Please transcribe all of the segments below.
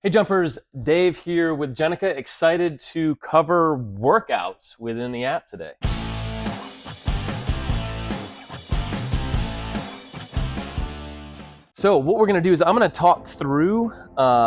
Hey jumpers, Dave here with Jennika, excited to cover workouts within the app today. So what we're gonna do is I'm gonna talk through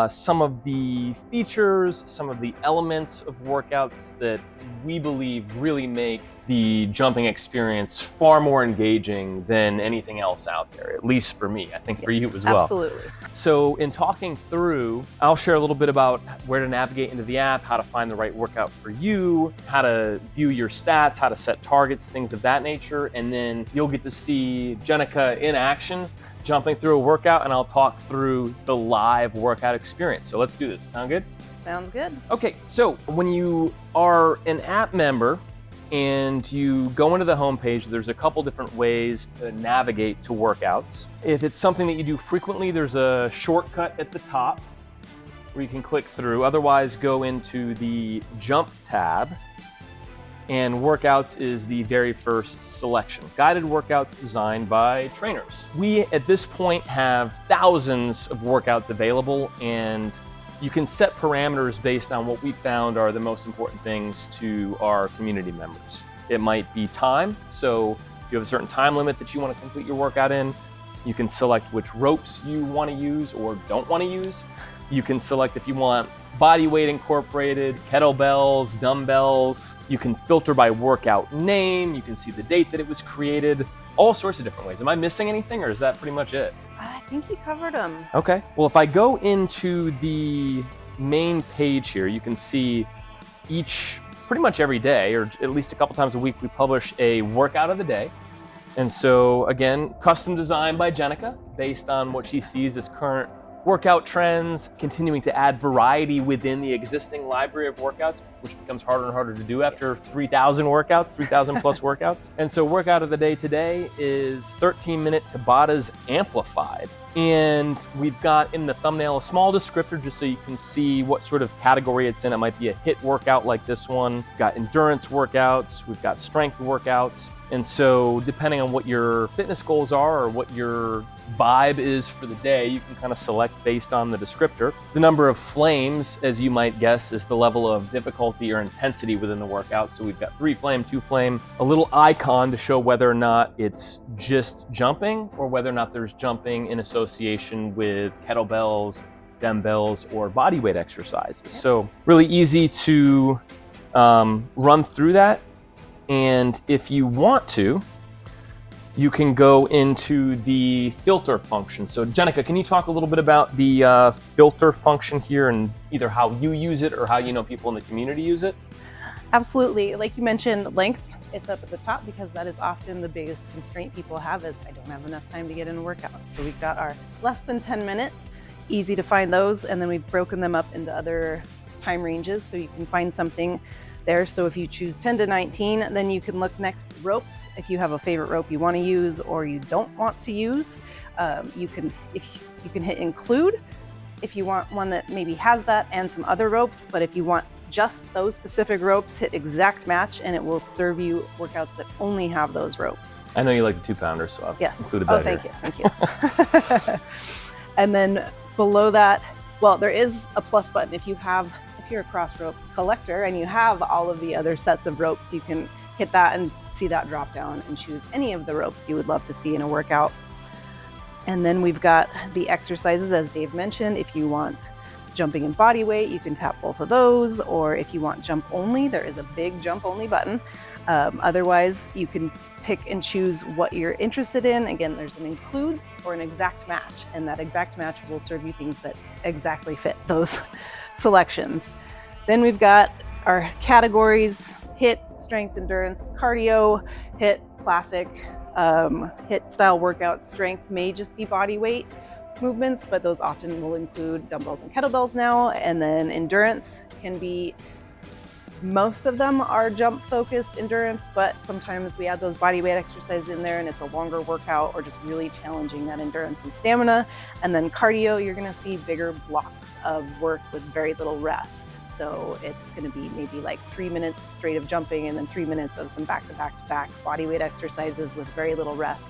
some of the features, some of the elements of workouts that we believe really make the jumping experience far more engaging than anything else out there, at least for me. I think for you as well. Absolutely. So in talking through, I'll share a little bit about where to navigate into the app, how to find the right workout for you, how to view your stats, how to set targets, things of that nature. And then you'll get to see Jennika in action, jumping through a workout, and I'll talk through the live workout experience. So let's do this. Sound good? Sounds good. Okay, so when you are an app member and you go into the homepage, there's a couple different ways to navigate to workouts. If it's something that you do frequently, there's a shortcut at the top where you can click through. Otherwise, go into the Jump tab, and workouts is the very first selection. Guided workouts designed by trainers. We, at this point, have thousands of workouts available, and you can set parameters based on what we found are the most important things to our community members. It might be time, so if you have a certain time limit that you want to complete your workout in, you can select which ropes you want to use or don't want to use. You can select if you want body weight incorporated, kettlebells, dumbbells. You can filter by workout name. You can see the date that it was created, all sorts of different ways. Am I missing anything, or is that pretty much it? I think you covered them. Okay, well, if I go into the main page here, you can see pretty much every day, or at least a couple times a week, we publish a workout of the day. And so again, custom designed by Jennika based on what she sees as current workout trends, continuing to add variety within the existing library of workouts, which becomes harder and harder to do after 3,000 workouts, 3,000 plus workouts. And so workout of the day today is 13-minute Tabatas amplified. And we've got in the thumbnail a small descriptor just so you can see what sort of category it's in. It might be a HIIT workout like this one. We've got endurance workouts, we've got strength workouts. And so depending on what your fitness goals are or what your vibe is for the day, you can kind of select based on the descriptor. The number of flames, as you might guess, is the level of difficulty or intensity within the workout. So we've got 3 flame, 2 flame, a little icon to show whether or not it's just jumping or whether or not there's jumping in association with kettlebells, dumbbells, or body weight exercises. So really easy to run through that. And if you want to, you can go into the filter function. So Jennika, can you talk a little bit about the filter function here and either how you use it or how you know people in the community use it? Absolutely. Like you mentioned, length, it's up at the top because that is often the biggest constraint people have is I don't have enough time to get in a workout. So we've got our less than 10 minute, easy to find those, and then we've broken them up into other time ranges so you can find something there. So if you choose 10 to 19, then you can look next to ropes. If you have a favorite rope you want to use or you don't want to use, you can hit include if you want one that maybe has that and some other ropes. But if you want just those specific ropes, hit exact match and it will serve you workouts that only have those ropes. I know you like the 2-pounders, so I've included that thank you. And then below that, well, there is a plus button. If you're a Crossrope collector and you have all of the other sets of ropes, you can hit that and see that drop down and choose any of the ropes you would love to see in a workout. And then we've got the exercises, as Dave mentioned. If you want jumping and body weight, you can tap both of those, or if you want jump only, there is a big jump only button. Otherwise, you can pick and choose what you're interested in. Again, there's an includes or an exact match, and that exact match will serve you things that exactly fit those selections. Then we've got our categories: HIIT, strength, endurance, cardio, HIIT, classic, HIIT style workout. Strength may just be body weight movements, but those often will include dumbbells and kettlebells now. And then endurance can be, most of them are jump focused endurance, but sometimes we add those body weight exercises in there and it's a longer workout or just really challenging that endurance and stamina. And then cardio, you're gonna see bigger blocks of work with very little rest. So it's gonna be maybe like 3 minutes straight of jumping and then 3 minutes of some back-to-back-to-back body weight exercises with very little rest.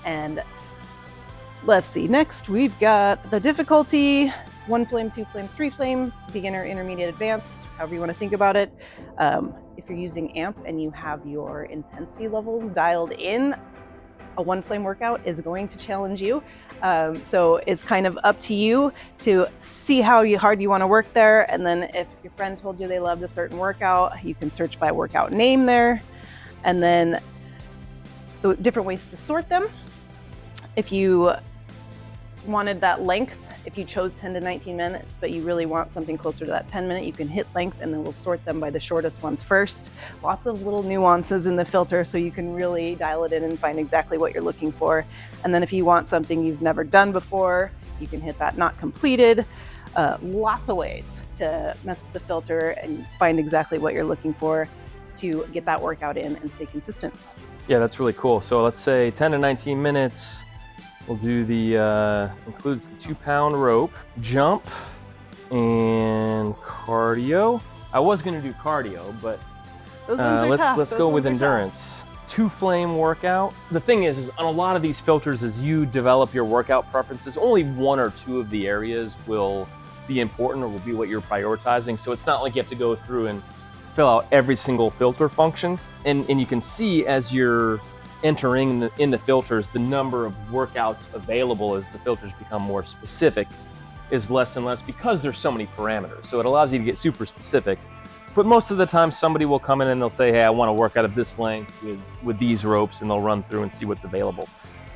And let's see, next we've got the difficulty. 1 flame, 2 flame, 3 flame, beginner, intermediate, advanced, however you want to think about it. If you're using AMP and you have your intensity levels dialed in, a 1 flame workout is going to challenge you. So it's kind of up to you to see how hard you want to work there. And then if your friend told you they loved a certain workout, you can search by workout name there. And then the different ways to sort them. If you wanted that length, if you chose 10 to 19 minutes, but you really want something closer to that 10-minute, you can hit length and then we'll sort them by the shortest ones first. Lots of little nuances in the filter so you can really dial it in and find exactly what you're looking for. And then if you want something you've never done before, you can hit that not completed. Lots of ways to mess with the filter and find exactly what you're looking for to get that workout in and stay consistent. Yeah, that's really cool. So let's say 10 to 19 minutes. We'll do the, includes the 2-pound rope, jump, and cardio. I was gonna do cardio, but let's go with endurance. 2 flame workout. The thing is on a lot of these filters, as you develop your workout preferences, only 1 or 2 of the areas will be important or will be what you're prioritizing. So it's not like you have to go through and fill out every single filter function. And you can see as you're entering in the filters, the number of workouts available as the filters become more specific is less and less because there's so many parameters. So it allows you to get super specific. But most of the time somebody will come in and they'll say, hey, I want to work out of this length with these ropes, and they'll run through and see what's available.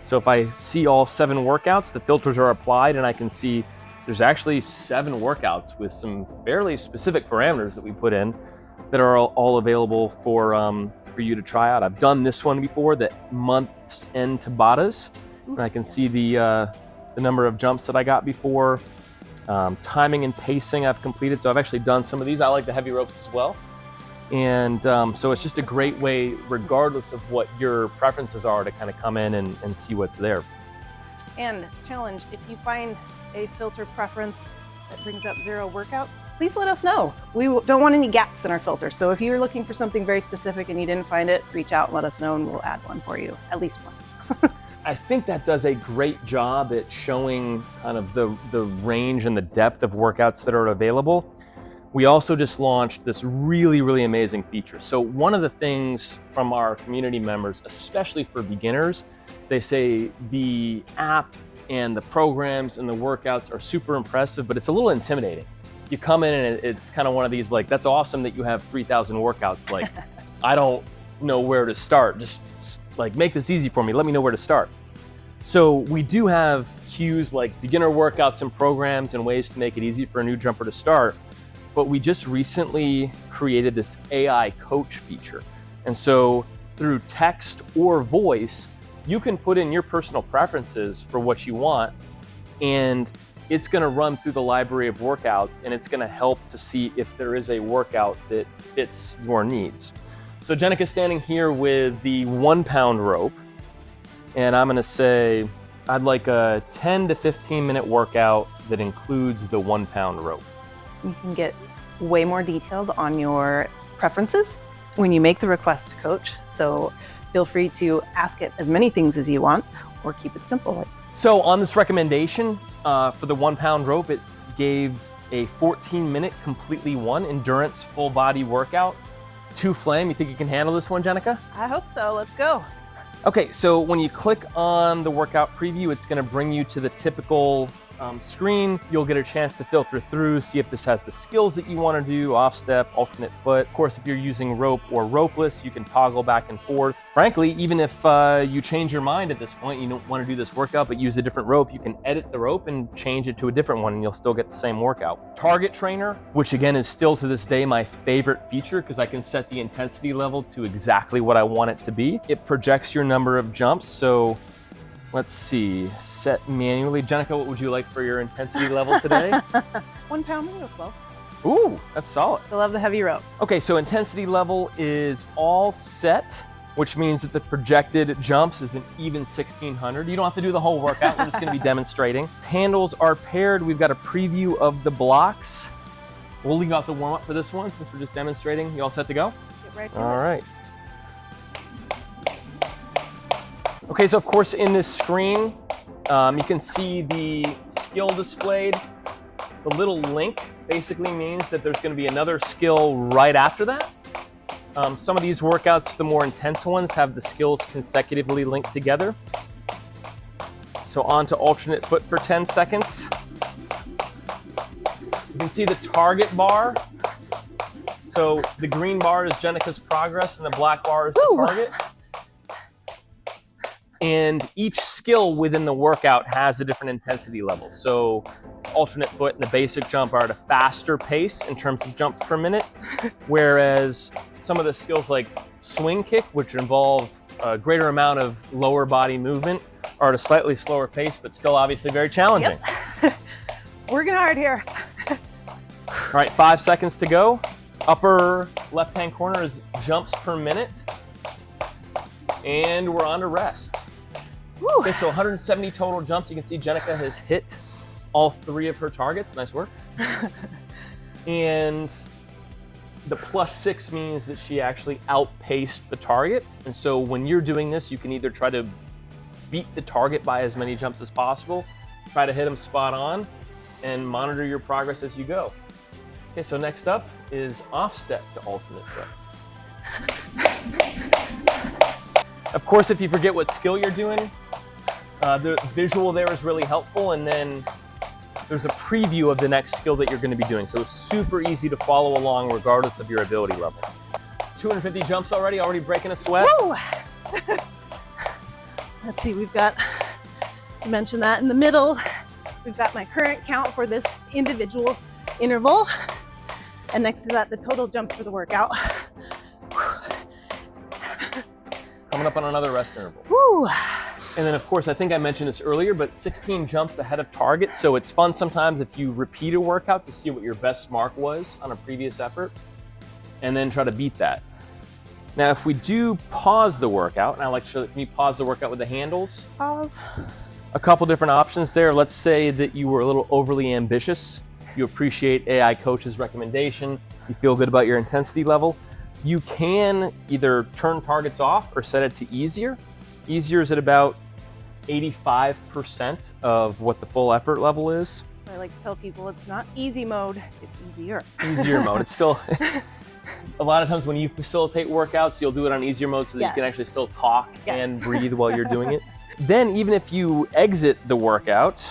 So if I see all 7 workouts, the filters are applied and I can see there's actually 7 workouts with some fairly specific parameters that we put in that are all available for you to try out. I've done this one before, the month's end Tabatas, and I can see the number of jumps that I got before. Timing and pacing I've completed, so I've actually done some of these. I like the heavy ropes as well. And so it's just a great way, regardless of what your preferences are, to kind of come in and see what's there. And challenge, if you find a filter preference that brings up 0 workouts, please let us know. We don't want any gaps in our filter. So if you're looking for something very specific and you didn't find it, reach out and let us know and we'll add one for you, at least one. I think that does a great job at showing kind of the range and the depth of workouts that are available. We also just launched this really, really amazing feature. So one of the things from our community members, especially for beginners, they say the app and the programs and the workouts are super impressive, but it's a little intimidating. You come in and it's kind of one of these, like, that's awesome that you have 3,000 workouts. Like, I don't know where to start. Just like, make this easy for me. Let me know where to start. So we do have cues like beginner workouts and programs and ways to make it easy for a new jumper to start. But we just recently created this AI coach feature. And so through text or voice, you can put in your personal preferences for what you want, and it's going to run through the library of workouts, and it's going to help to see if there is a workout that fits your needs. So Jennika's standing here with the 1-pound rope, and I'm going to say I'd like a 10 to 15 minute workout that includes the 1-pound rope. You can get way more detailed on your preferences when you make the request to coach. So feel free to ask it as many things as you want, or keep it simple. So on this recommendation for the 1-pound rope, it gave a 14-minute completely endurance full body workout. 2 flame. You think you can handle this one, Jennika? I hope so. Let's go. Okay, so when you click on the workout preview, it's going to bring you to the typical screen. You'll get a chance to filter through, see if this has the skills that you want to do, off step, alternate foot. Of course, if you're using rope or ropeless, you can toggle back and forth. Frankly, even if you change your mind at this point, you don't want to do this workout but use a different rope, you can edit the rope and change it to a different one and you'll still get the same workout. TargetTrainer, which again is still to this day my favorite feature because I can set the intensity level to exactly what I want it to be. It projects your number of jumps, so let's see, set manually. Jennika, what would you like for your intensity level today? 1 pound, maybe 12. Ooh, that's solid. I love the heavy rope. Okay, so intensity level is all set, which means that the projected jumps is an even 1,600. You don't have to do the whole workout. We're just gonna be demonstrating. Handles are paired. We've got a preview of the blocks. We'll leave out the warm up for this one since we're just demonstrating. You all set to go? Get right to All it. right. Okay, so of course in this screen, you can see the skill displayed. The little link basically means that there's going to be another skill right after that. Some of these workouts, the more intense ones, have the skills consecutively linked together. So on to alternate foot for 10 seconds. You can see the target bar. So the green bar is Jennika's progress and the black bar is the target. And each skill within the workout has a different intensity level. So alternate foot and the basic jump are at a faster pace in terms of jumps per minute, whereas some of the skills like swing kick, which involve a greater amount of lower body movement, are at a slightly slower pace, but still obviously very challenging. Yep. Working hard here. All right, 5 seconds to go. Upper left-hand corner is jumps per minute. And we're on to rest. Woo. Okay, so 170 total jumps. You can see Jennika has hit all 3 of her targets. Nice work. And the +6 means that she actually outpaced the target. And so when you're doing this, you can either try to beat the target by as many jumps as possible, try to hit them spot on, and monitor your progress as you go. Okay, so next up is offstep to alternate foot. Of course, if you forget what skill you're doing, the visual there is really helpful, and then there's a preview of the next skill that you're going to be doing. So it's super easy to follow along regardless of your ability level. 250 jumps already breaking a sweat. Woo! Let's see, we've got, you mentioned that in the middle. We've got my current count for this individual interval. And next to that, the total jumps for the workout. Coming up on another rest interval. Woo! And then of course, I think I mentioned this earlier, but 16 jumps ahead of target. So it's fun sometimes if you repeat a workout to see what your best mark was on a previous effort and then try to beat that. Now, if we do pause the workout, and I like to show that, can you pause the workout with the handles? Pause. A couple different options there. Let's say that you were a little overly ambitious. You appreciate AI coach's recommendation. You feel good about your intensity level. You can either turn targets off or set it to easier. Easier is at about 85% of what the full effort level is. I like to tell people it's not easy mode, it's easier. Easier mode. It's still, a lot of times when you facilitate workouts, you'll do it on easier mode so that you can actually still talk and breathe while you're doing it. Then even if you exit the workout,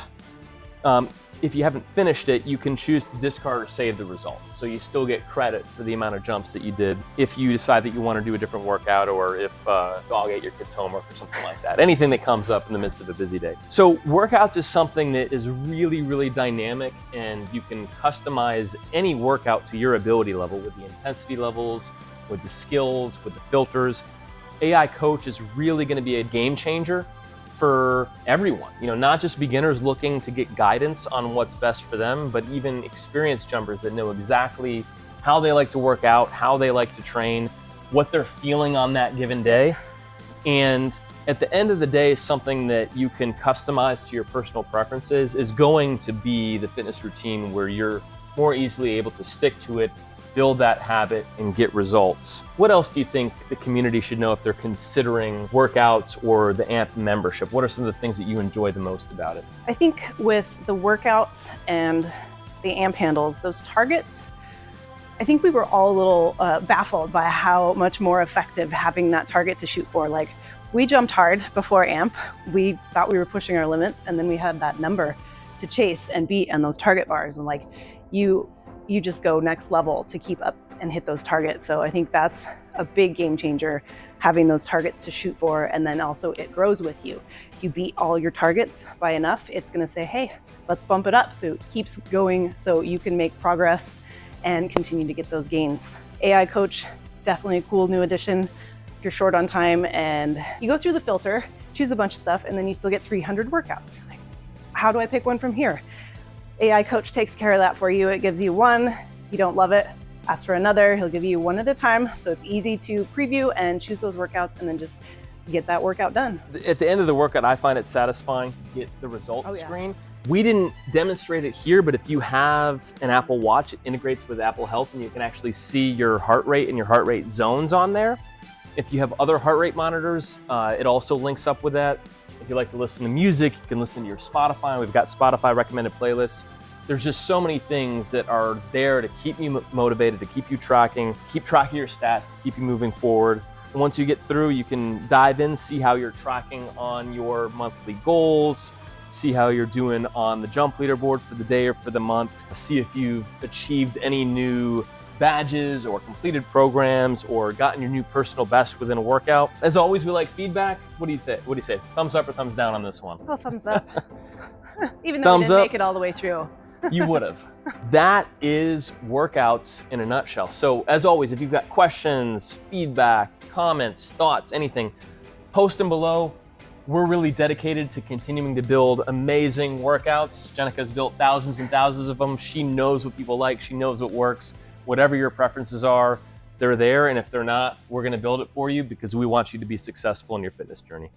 if you haven't finished it, you can choose to discard or save the result. So you still get credit for the amount of jumps that you did if you decide that you want to do a different workout, or if dog ate your kid's homework or something like that. Anything that comes up in the midst of a busy day. So workouts is something that is really, really dynamic, and you can customize any workout to your ability level with the intensity levels, with the skills, with the filters. AI Coach is really going to be a game changer for everyone, not just beginners looking to get guidance on what's best for them, but even experienced jumpers that know exactly how they like to work out, how they like to train, what they're feeling on that given day. And at the end of the day, something that you can customize to your personal preferences is going to be the fitness routine where you're more easily able to stick to it, build that habit, and get results. What else do you think the community should know if they're considering workouts or the AMP membership? What are some of the things that you enjoy the most about it? I think with the workouts and the AMP handles, those targets, I think we were all a little baffled by how much more effective having that target to shoot for. Like, we jumped hard before AMP. We thought we were pushing our limits, and then we had that number to chase and beat on those target bars. And like, you just go next level to keep up and hit those targets. So I think that's a big game changer, having those targets to shoot for, and then also it grows with you. If you beat all your targets by enough, it's gonna say, hey, let's bump it up. So it keeps going so you can make progress and continue to get those gains. AI Coach, definitely a cool new addition. If you're short on time and you go through the filter, choose a bunch of stuff, and then you still get 300 workouts. You're like, how do I pick one from here? AI Coach takes care of that for you. It gives you one. You don't love it, ask for another. He'll give you one at a time. So it's easy to preview and choose those workouts and then just get that workout done. At the end of the workout, I find it satisfying to get the results screen. We didn't demonstrate it here, but if you have an Apple Watch, it integrates with Apple Health, and you can actually see your heart rate and your heart rate zones on there. If you have other heart rate monitors, it also links up with that. If you like to listen to music, you can listen to your Spotify. We've got Spotify recommended playlists. There's just so many things that are there to keep you motivated, to keep you tracking, keep track of your stats, to keep you moving forward. And once you get through, you can dive in, see how you're tracking on your monthly goals, see how you're doing on the jump leaderboard for the day or for the month, see if you've achieved any new badges or completed programs or gotten your new personal best within a workout. As always, we like feedback. What do you think? What do you say? Thumbs up or thumbs down on this one? Oh, thumbs up. Even though we didn't make it all the way through. You would have. That is workouts in a nutshell. So as always, if you've got questions, feedback, comments, thoughts, anything, post them below. We're really dedicated to continuing to build amazing workouts. Jennika's built thousands and thousands of them. She knows what people like. She knows what works. Whatever your preferences are, they're there. And if they're not, we're going to build it for you because we want you to be successful in your fitness journey.